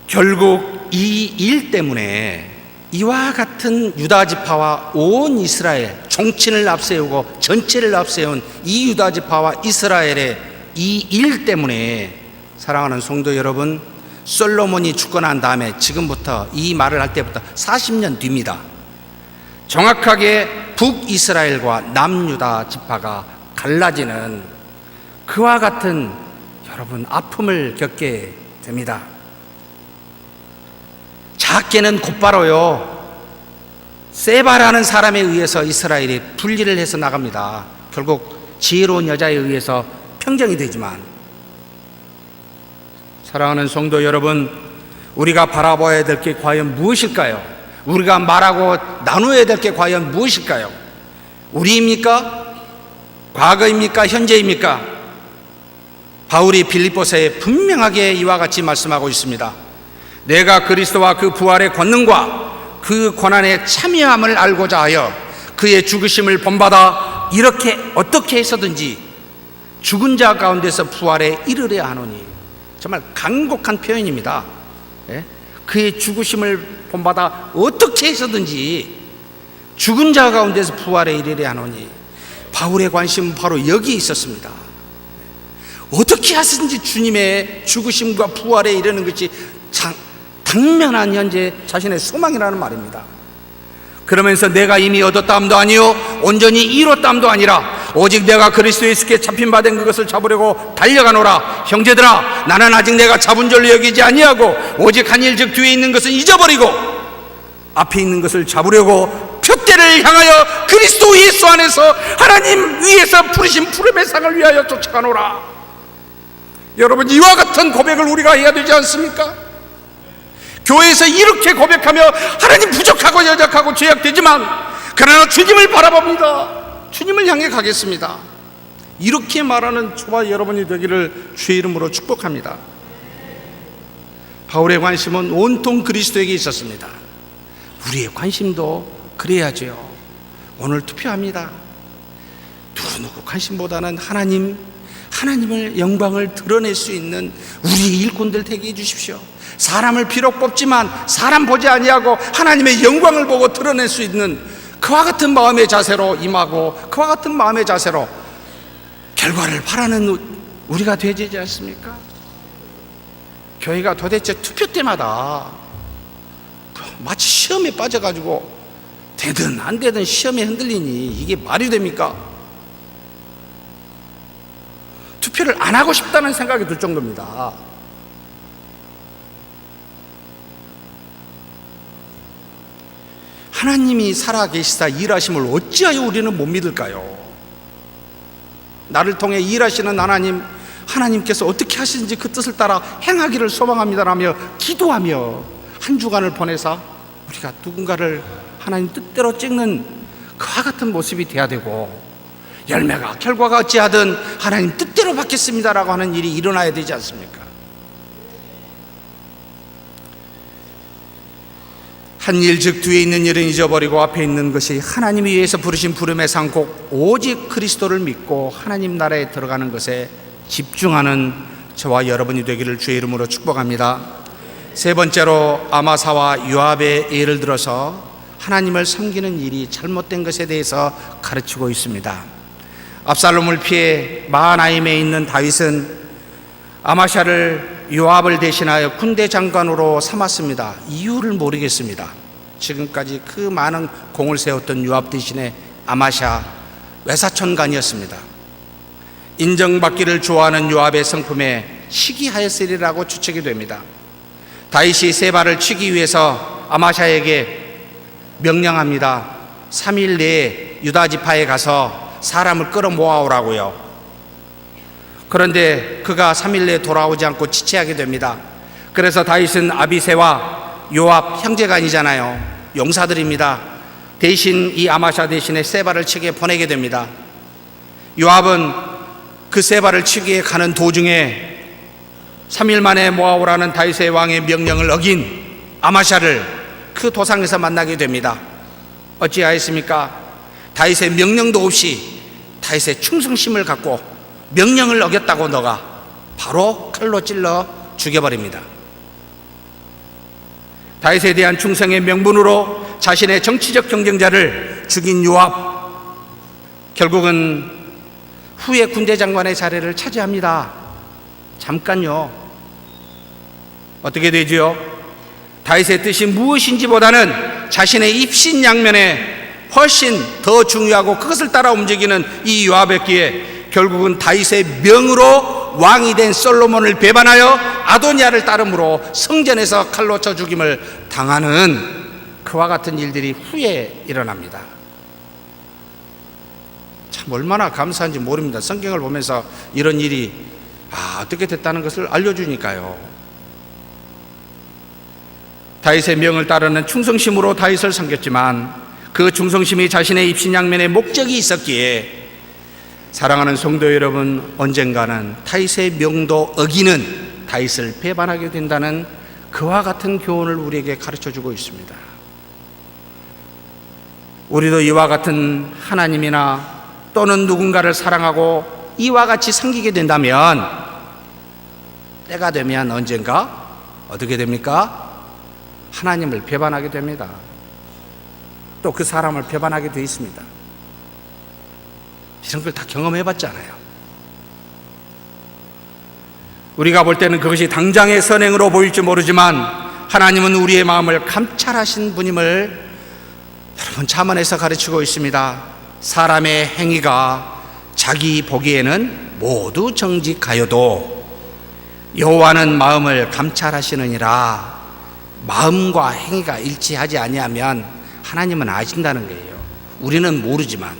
결국 이 일 때문에 이와 같은 유다 지파와 온 이스라엘, 종친을 앞세우고 전체를 앞세운 이 유다 지파와 이스라엘의 이 일 때문에, 사랑하는 성도 여러분, 솔로몬이 죽고 난 다음에 지금부터 이 말을 할 때부터 40년 뒤입니다. 정확하게 북이스라엘과 남유다 지파가 갈라지는 그와 같은 여러분 아픔을 겪게 됩니다. 작게는 곧바로요, 세바라는 사람에 의해서 이스라엘이 분리를 해서 나갑니다. 결국 지혜로운 여자에 의해서 평정이 되지만, 사랑하는 성도 여러분, 우리가 바라봐야 될 게 과연 무엇일까요? 우리가 말하고 나누어야 될 게 과연 무엇일까요? 우리입니까? 과거입니까? 현재입니까? 바울이 빌립보서에 분명하게 이와 같이 말씀하고 있습니다. 내가 그리스도와 그 부활의 권능과 그 고난의 참여함을 알고자 하여 그의 죽으심을 본받아 이렇게 어떻게 해서든지 죽은 자 가운데서 부활에 이르려 하노니. 정말 간곡한 표현입니다. 예? 그의 죽으심을 본받아 어떻게 해서든지 죽은 자 가운데서 부활에 이르려 하노니. 바울의 관심은 바로 여기에 있었습니다. 어떻게 하든지 주님의 죽으심과 부활에 이르는 것이 당면한 현재 자신의 소망이라는 말입니다. 그러면서 내가 이미 얻었다함도 아니요 온전히 이뤘다함도 아니라 오직 내가 그리스도 예수께 잡힌 바 된 그것을 잡으려고 달려가노라. 형제들아, 나는 아직 내가 잡은 줄로 여기지 아니하고 오직 한 일 즉 뒤에 있는 것은 잊어버리고 앞에 있는 것을 잡으려고 표대를 향하여 그리스도 예수 안에서 하나님 위에서 부르신 부름의 상을 위하여 쫓아가노라. 여러분, 이와 같은 고백을 우리가 해야 되지 않습니까? 교회에서 이렇게 고백하며 하나님 부족하고 연약하고 죄악되지만 그러나 주님을 바라봅니다. 주님을 향해 가겠습니다. 이렇게 말하는 저와 여러분이 되기를 주의 이름으로 축복합니다. 바울의 관심은 온통 그리스도에게 있었습니다. 우리의 관심도 그래야죠. 오늘 투표합니다. 누구 관심보다는 하나님을 영광을 드러낼 수 있는 우리 일꾼들 되게 해주십시오. 사람을 비록 뽑지만 사람 보지 아니하고 하나님의 영광을 보고 드러낼 수 있는 그와 같은 마음의 자세로 임하고 그와 같은 마음의 자세로 결과를 바라는 우리가 되지 않습니까? 교회가 도대체 투표 때마다 마치 시험에 빠져가지고 되든 안 되든 시험에 흔들리니 이게 말이 됩니까? 투표를 안 하고 싶다는 생각이 들 정도입니다. 하나님이 살아계시다 일하심을 어찌하여 우리는 못 믿을까요? 나를 통해 일하시는 하나님께서 어떻게 하시는지 그 뜻을 따라 행하기를 소망합니다라며 기도하며 한 주간을 보내서 우리가 누군가를 하나님 뜻대로 찍는 그와 같은 모습이 돼야 되고, 결과가 어찌하든 하나님 뜻대로 받겠습니다라고 하는 일이 일어나야 되지 않습니까? 한 일 즉 뒤에 있는 일은 잊어버리고 앞에 있는 것이 하나님이 위해서 부르신 부름의 상 곧 오직 그리스도를 믿고 하나님 나라에 들어가는 것에 집중하는 저와 여러분이 되기를 주의 이름으로 축복합니다. 세 번째로 아마사와 요압의 예를 들어서 하나님을 섬기는 일이 잘못된 것에 대해서 가르치고 있습니다. 압살롬을 피해 마하나임에 있는 다윗은 아마샤를 요압을 대신하여 군대 장관으로 삼았습니다. 이유를 모르겠습니다. 지금까지 그 많은 공을 세웠던 요압 대신에 아마샤 외사촌간이었습니다. 인정받기를 좋아하는 요압의 성품에 시기하였으리라고 추측이 됩니다. 다윗이 세바를 치기 위해서 아마샤에게 명령합니다. 3일 내에 유다 지파에 가서 사람을 끌어 모아오라고요. 그런데 그가 3일 내에 돌아오지 않고 지체하게 됩니다. 그래서 다윗은 아비새와 요압 형제간이잖아요. 용사들입니다. 대신 이 아마샤 대신에 세바를 치게 보내게 됩니다. 요압은 그 세바를 치기에 가는 도중에 3일 만에 모아오라는 다윗의 왕의 명령을 어긴 아마샤를 그 도상에서 만나게 됩니다. 어찌하였습니까? 다윗의 명령도 없이 다윗의 충성심을 갖고 명령을 어겼다고 너가 바로 칼로 찔러 죽여버립니다. 다윗에 대한 충성의 명분으로 자신의 정치적 경쟁자를 죽인 요압, 결국은 후에 군대 장관의 자리를 차지합니다. 잠깐요. 어떻게 되지요? 다윗의 뜻이 무엇인지보다는 자신의 입신양면에 훨씬 더 중요하고 그것을 따라 움직이는 이 요압에게 결국은 다윗의 명으로 왕이 된 솔로몬을 배반하여 아도니아를 따름으로 성전에서 칼로 쳐 죽임을 당하는 그와 같은 일들이 후에 일어납니다. 참 얼마나 감사한지 모릅니다. 성경을 보면서 이런 일이 어떻게 됐다는 것을 알려주니까요. 다윗의 명을 따르는 충성심으로 다윗을 섬겼지만 그 충성심이 자신의 입신양면에 목적이 있었기에 사랑하는 성도 여러분, 언젠가는 다윗의 명도 어기는 다윗을 배반하게 된다는 그와 같은 교훈을 우리에게 가르쳐주고 있습니다. 우리도 이와 같은 하나님이나 또는 누군가를 사랑하고 이와 같이 섬기게 된다면 때가 되면 언젠가 어떻게 됩니까? 하나님을 배반하게 됩니다. 또 그 사람을 배반하게 되어 있습니다. 이런 걸 다 경험해봤잖아요. 우리가 볼 때는 그것이 당장의 선행으로 보일지 모르지만 하나님은 우리의 마음을 감찰하신 분임을 여러분 잠언에서 가르치고 있습니다. 사람의 행위가 자기 보기에는 모두 정직하여도 여호와는 마음을 감찰하시느니라. 마음과 행위가 일치하지 아니하면 하나님은 아신다는 거예요. 우리는 모르지만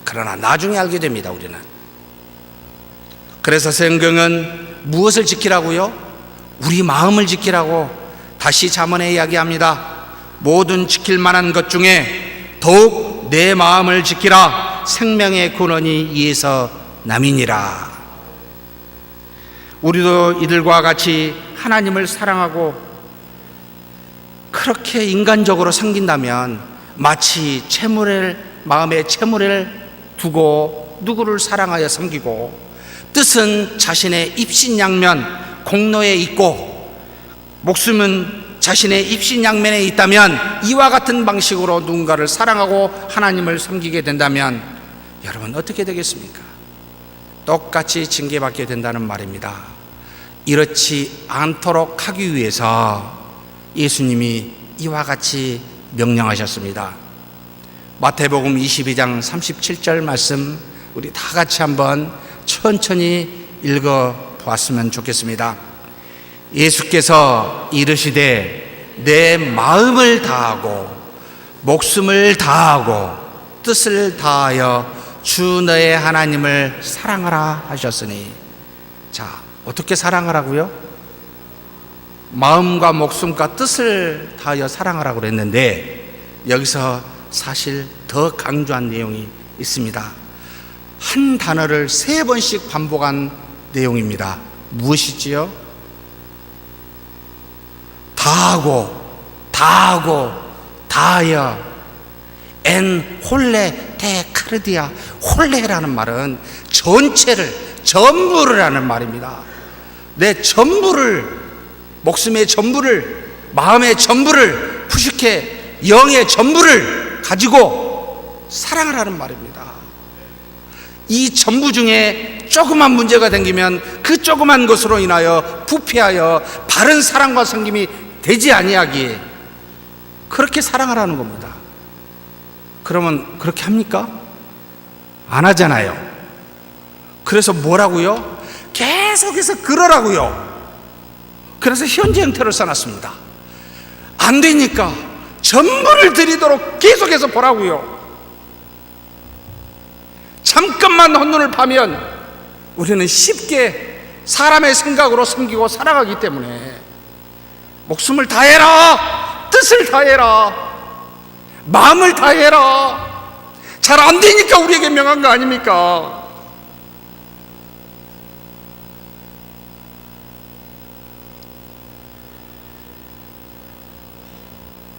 그러나 나중에 알게 됩니다. 우리는. 그래서 성경은 무엇을 지키라고요? 우리 마음을 지키라고 다시 잠언에 이야기합니다. 모든 지킬 만한 것 중에 더욱 내 마음을 지키라. 생명의 근원이 이에서 남이니라. 우리도 이들과 같이 하나님을 사랑하고 그렇게 인간적으로 섬긴다면 마치 마음에 채무를 두고 누구를 사랑하여 섬기고 뜻은 자신의 입신양면 공로에 있고 목숨은 자신의 입신양면에 있다면 이와 같은 방식으로 누군가를 사랑하고 하나님을 섬기게 된다면 여러분 어떻게 되겠습니까? 똑같이 징계받게 된다는 말입니다. 이렇지 않도록 하기 위해서 예수님이 이와 같이 명령하셨습니다. 마태복음 22장 37절 말씀 우리 다 같이 한번 천천히 읽어 보았으면 좋겠습니다. 예수께서 이르시되 내 마음을 다하고 목숨을 다하고 뜻을 다하여 주 너의 하나님을 사랑하라 하셨으니, 자, 어떻게 사랑하라고요? 마음과 목숨과 뜻을 다하여 사랑하라고 그랬는데 여기서 사실 더 강조한 내용이 있습니다. 한 단어를 3번씩 반복한 내용입니다. 무엇이지요? 다하고 다하고 다하여 엔 홀레 테 카르디아. 홀레라는 말은 전체를 전부를 하는 말입니다. 내 전부를, 목숨의 전부를, 마음의 전부를, 푸시케 영의 전부를 가지고 사랑을 하는 말입니다. 이 전부 중에 조그만 문제가 생기면 그 조그만 것으로 인하여 부패하여 바른 사랑과 섬김이 되지 아니하기에 그렇게 사랑하라는 겁니다. 그러면 그렇게 합니까? 안 하잖아요. 그래서 뭐라고요? 계속해서 그러라고요. 그래서 현재 형태를 써놨습니다. 안 되니까 전부를 드리도록 계속해서 보라고요. 잠깐만 헛눈을 파면 우리는 쉽게 사람의 생각으로 섬기고 살아가기 때문에 목숨을 다해라, 뜻을 다해라, 마음을 다해라. 잘 안 되니까 우리에게 명한 거 아닙니까?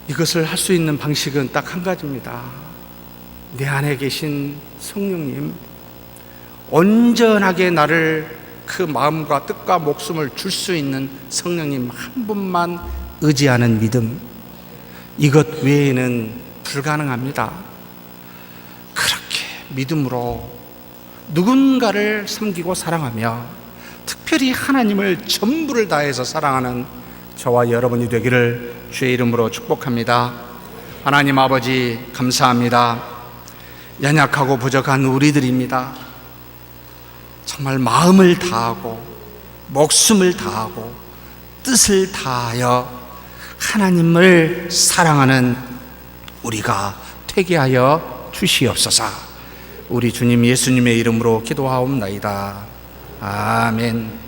이것을 할 수 있는 방식은 딱 한 가지입니다. 내 안에 계신 성령님, 온전하게 나를 그 마음과 뜻과 목숨을 줄 수 있는 성령님 한 분만 의지하는 믿음, 이것 외에는 불가능합니다. 그렇게 믿음으로 누군가를 섬기고 사랑하며 특별히 하나님을 전부를 다해서 사랑하는 저와 여러분이 되기를 주의 이름으로 축복합니다. 하나님 아버지 감사합니다. 연약하고 부족한 우리들입니다. 정말 마음을 다하고 목숨을 다하고 뜻을 다하여 하나님을 사랑하는 우리가 되게 하여 주시옵소서. 우리 주님 예수님의 이름으로 기도하옵나이다. 아멘.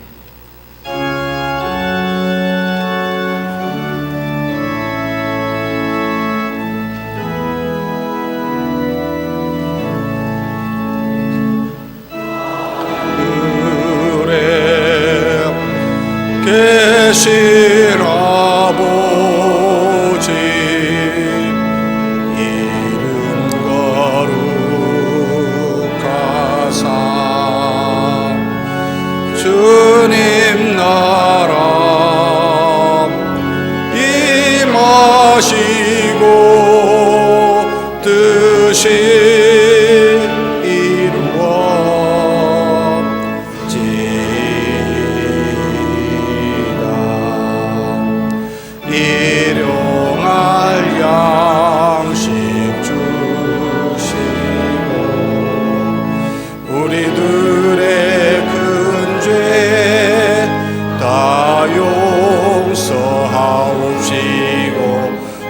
계신 아버지 뜻이 이루어지다. 일용할 양식 주시고 우리들의 큰 죄 다 용서하옵시고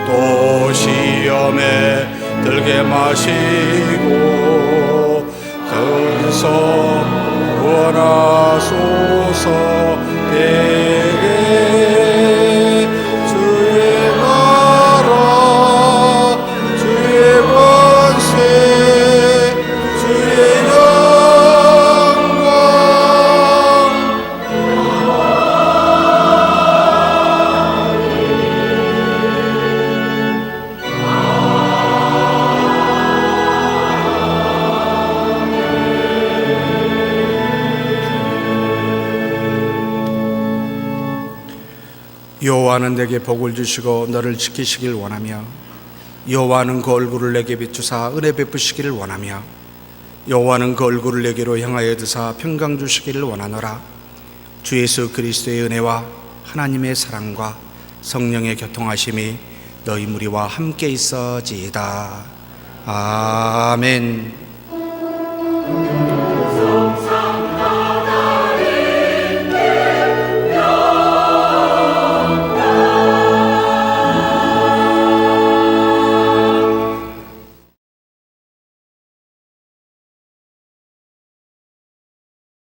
또 시험에 들게 마시고 근성 구원하소서. 대개 주의 나라 주의 권세 주의 영광 여호와는 내게 복을 주시고 너를 지키시길 원하며 여호와는 그 얼굴을 내게 비추사 은혜 베푸시기를 원하며 여호와는 그 얼굴을 내게로 향하여 드사 평강 주시기를 원하노라. 주 예수 그리스도의 은혜와 하나님의 사랑과 성령의 교통하심이 너희 무리와 함께 있어지이다. 아멘.